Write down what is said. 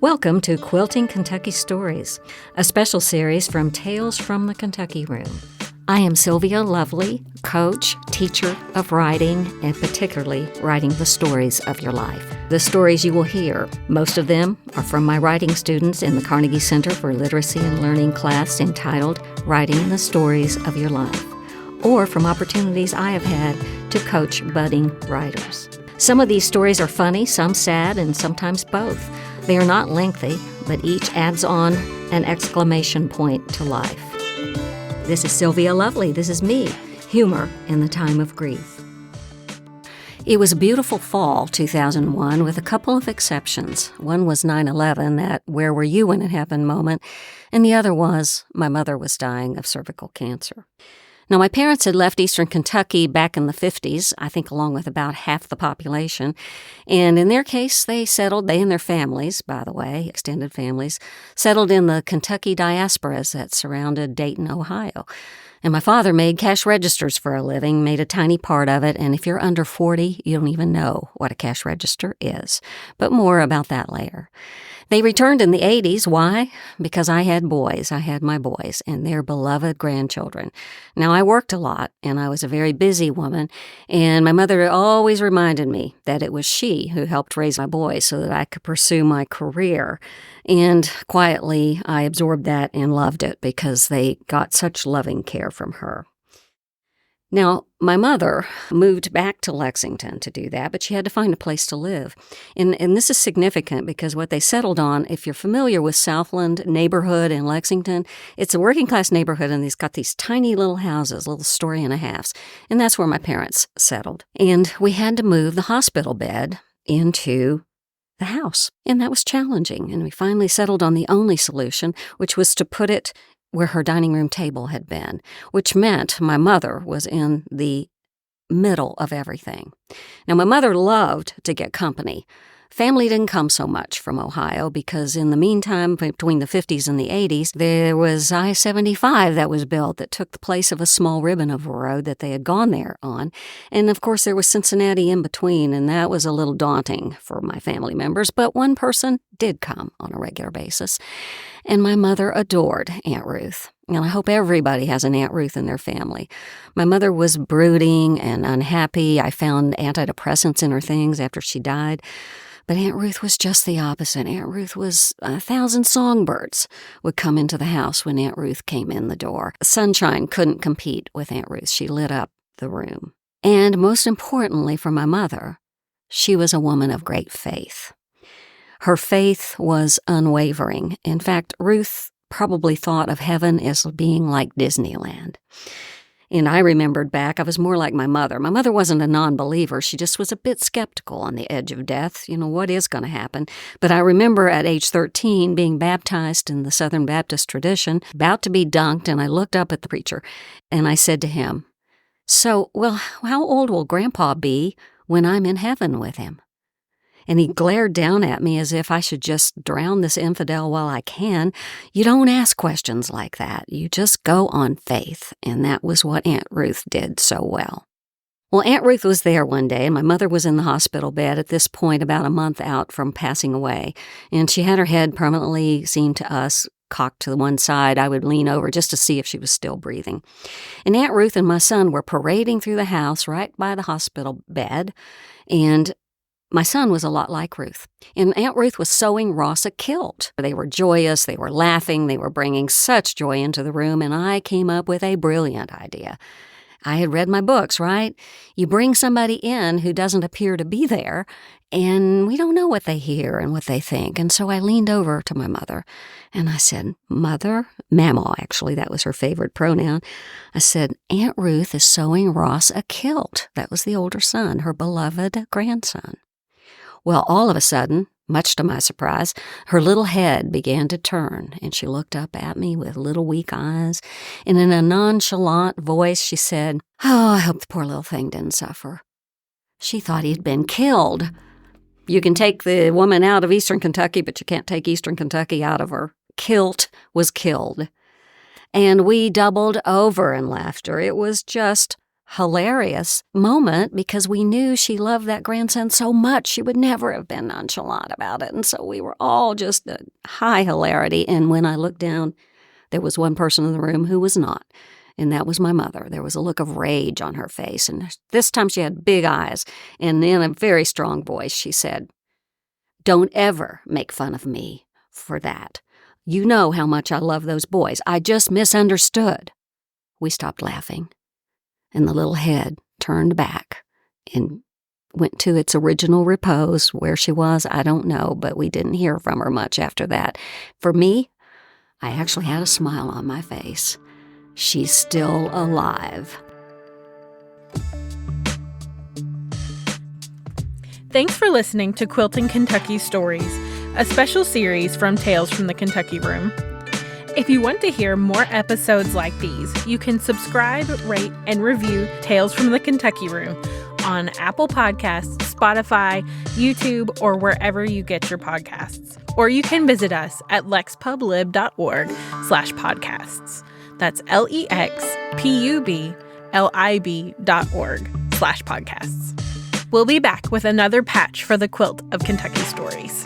Welcome to Quilting Kentucky Stories, a special series from Tales from the Kentucky Room. I am Sylvia Lovely, coach, teacher of writing, and particularly writing the stories of your life. The stories you will hear, most of them are from my writing students in the Carnegie Center for Literacy and Learning class entitled Writing the Stories of Your Life, or from opportunities I have had to coach budding writers. Some of these stories are funny, some sad, and sometimes both. They are not lengthy, but each adds on an exclamation point to life. This is Sylvia Lovely. This is me, humor in the time of grief. It was a beautiful fall, 2001, with a couple of exceptions. One was 9/11, that where were you when it happened moment, and the other was my mother was dying of cervical cancer. Now, my parents had left eastern Kentucky back in the 50s, I think along with about half the population, and in their case, they and their families, by the way, extended families, settled in the Kentucky diasporas that surrounded Dayton, Ohio. And my father made cash registers for a living, made a tiny part of it, and if you're under 40, you don't even know what a cash register is. But more about that later. They returned in the 80s. Why? Because I had my boys, and their beloved grandchildren. Now, I worked a lot, and I was a very busy woman, and my mother always reminded me that it was she who helped raise my boys so that I could pursue my career. And quietly, I absorbed that and loved it because they got such loving care from her. Now, my mother moved back to Lexington to do that, but she had to find a place to live. And this is significant because what they settled on, if you're familiar with Southland neighborhood in Lexington, it's a working-class neighborhood, and it's got these tiny little houses, little story-and-a-halves, and that's where my parents settled. And we had to move the hospital bed into the house, and that was challenging. And we finally settled on the only solution, which was to put it where her dining room table had been, which meant my mother was in the middle of everything. Now, my mother loved to get company. Family didn't come so much from Ohio because in the meantime, between the 50s and the 80s, there was I-75 that was built that took the place of a small ribbon of a road that they had gone there on. And of course, there was Cincinnati in between, and that was a little daunting for my family members. But one person did come on a regular basis, and my mother adored Aunt Ruth. And I hope everybody has an Aunt Ruth in their family. My mother was brooding and unhappy. I found antidepressants in her things after she died. But Aunt Ruth was just the opposite. Aunt Ruth was 1,000 songbirds would come into the house when Aunt Ruth came in the door. Sunshine couldn't compete with Aunt Ruth. She lit up the room. And most importantly for my mother, she was a woman of great faith. Her faith was unwavering. In fact, Ruth probably thought of heaven as being like Disneyland. And I remembered back, I was more like my mother. My mother wasn't a non-believer. She just was a bit skeptical on the edge of death. You know, what is going to happen? But I remember at age 13 being baptized in the Southern Baptist tradition, about to be dunked, and I looked up at the preacher, and I said to him, "So, well, how old will Grandpa be when I'm in heaven with him?" And he glared down at me as if I should just drown this infidel while I can. You don't ask questions like that. You just go on faith. And that was what Aunt Ruth did so well. Well, Aunt Ruth was there one day, and my mother was in the hospital bed at this point about a month out from passing away. And she had her head permanently, seemed to us, cocked to the one side. I would lean over just to see if she was still breathing. And Aunt Ruth and my son were parading through the house right by the hospital bed, and my son was a lot like Ruth, and Aunt Ruth was sewing Ross a kilt. They were joyous, they were laughing, they were bringing such joy into the room, and I came up with a brilliant idea. I had read my books, right? You bring somebody in who doesn't appear to be there, and we don't know what they hear and what they think. And so I leaned over to my mother, and I said, "Mother," Mamaw, actually, that was her favorite pronoun. I said, "Aunt Ruth is sewing Ross a kilt." That was the older son, her beloved grandson. Well, all of a sudden, much to my surprise, her little head began to turn, and she looked up at me with little weak eyes, and in a nonchalant voice she said, "Oh, I hope the poor little thing didn't suffer." She thought he'd been killed. You can take the woman out of eastern Kentucky, but you can't take eastern Kentucky out of her. Kilt was killed. And we doubled over in laughter. It was just hilarious moment because we knew she loved that grandson so much she would never have been nonchalant about it. And so we were all just high hilarity. And when I looked down, there was one person in the room who was not, and that was my mother. There was a look of rage on her face, and this time she had big eyes, and in a very strong voice she said, "Don't ever make fun of me for that. You know how much I love those boys. I just misunderstood." We stopped laughing, and the little head turned back and went to its original repose. Where she was, I don't know, but we didn't hear from her much after that. For me, I actually had a smile on my face. She's still alive. Thanks for listening to Quilting Kentucky Stories, a special series from Tales from the Kentucky Room. If you want to hear more episodes like these, you can subscribe, rate, and review Tales from the Kentucky Room on Apple Podcasts, Spotify, YouTube, or wherever you get your podcasts. Or you can visit us at lexpublib.org/podcasts. That's LEXPUBLIB.org/podcasts. We'll be back with another patch for the quilt of Kentucky stories.